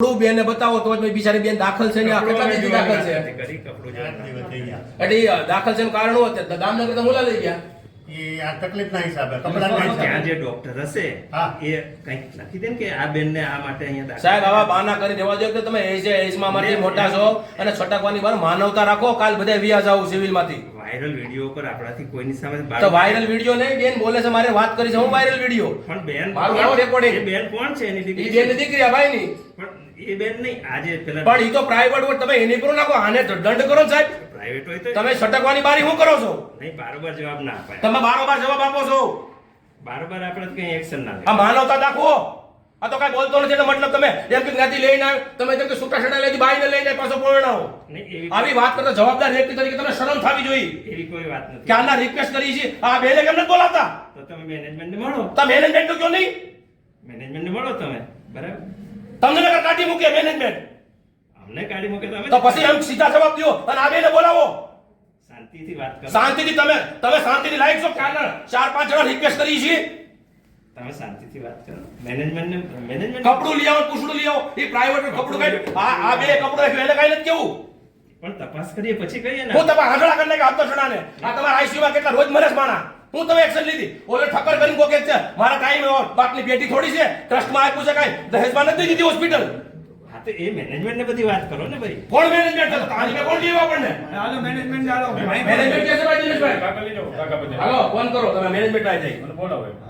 કપડું બેન બતાવો તો જ બિચારી બેન દાખલ છે ને આ કેટલા દિવસથી દાખલ છે એટલે દાખલ છે કારણ શું હતું દામનગર તો મુલા લઈ ગયા એ આ તકલીફના હિસાબે કપડાના હિસાબે ત્યાં જે ડોક્ટર હશે એ કંઈક લખી દે ને કે આ બેનને આ માટે અહીંયા દાખલ સાહેબ આવા બહાના કરી દેવા જોઈએ કે તમે એજમાં માટે મોટા છો અને છટકવાની વાર માનવતા રાખો કાલ બધા વ્યાજ આવું સિવિલમાંથી વાયરલ વિડિયો પર આપણાથી કોઈની સામે તો વાયરલ વિડિયો નહીં બેન બોલે છે મારે વાત કરી છે હું વાયરલ વિડિયો પણ બેન મારું આવો રેકોર્ડિંગ એ બેન કોણ છે એની એ દીકરી બેન દીકરી આ ભાઈ ની પણ એ બેન નહીં આજે પેલા પણ ઈ તો પ્રાઇવેટ હોય તમે એની પર નાખો આને દંડ કરો ને સાહેબ પ્રાઇવેટ હોય તો તમે છટકવાની બારી શું કરો છો નહીં બારોબાર જવાબ ના અપાય તમે બારોબાર જવાબ આપો છો બારોબાર આપણે કઈ એક્શન ના આ માનવતા દાખવો આ તો કઈ બોલતો નથી એનો મતલબ તમે એમ કે જ્ઞાતિ લઈને આવે તમે જેમ કે છૂટા છડા લઈને બાઈને લઈને પાછો પરણાવો નહીં આવી વાત કરતા જવાબદાર વ્યક્તિ તરીકે તમે શરમ થવી જોઈએ એવી કોઈ વાત નથી કે આના રિક્વેસ્ટ કરી છે આ બેને કેમ નથી બોલાવતા તો તમે મેનેજમેન્ટને મળો તમે મેનેજમેન્ટ કયો નહીં મેનેજમેન્ટને મળો તમે બરાબર તમને નકર કાઢી મૂકે મેનેજમેન્ટ અમને કાઢી મૂકે તમે તો પછી એમ સીધા જવાબ દો અને આ બેને બોલાવો શાંતિથી વાત કરો શાંતિથી તમે શાંતિથી લાઈક છો કે આના 4-5 જણા રિક્વેસ્ટ કરી છે તમે શાંતિથી વાત કરો મેનેજમેન્ટ કપડું લઈ આવો પૂછડું લઈ આવો એ પ્રાઇવેટ કપડું કાઢ આ બે કપડું રાખ્યું એને કાઈ નથી કેવું પણ તપાસ કરીએ પછી કહીએ ને હું તમે આંધળા કરી નાખે આપતો છડાને આ તમારા આઈસીયુ માં કેટલા રોજ મરે છે માણા હું તમે એક્શન લીધી ઓલે ઠક્કર કરીને કોકે છે મારા ટાઈમ બાપની બેટી થોડી છે ટ્રસ્ટ માં આપ્યું છે કાઈ દહેજમાં નથી દીધી હોસ્પિટલ હા તો એ મેનેજમેન્ટ ને બધી વાત કરો ને ભાઈ કોણ મેનેજમેન્ટ છે તારી કે કોણ લેવા આપણને હાલો મેનેજમેન્ટ ચાલો મેનેજમેન્ટ કે છે ભાઈ દિનેશભાઈ કાકા લઈ જાઓ કાકા પછી હાલો ફોન કરો તમે મેનેજમેન્ટ આવી જાય મને બોલાવો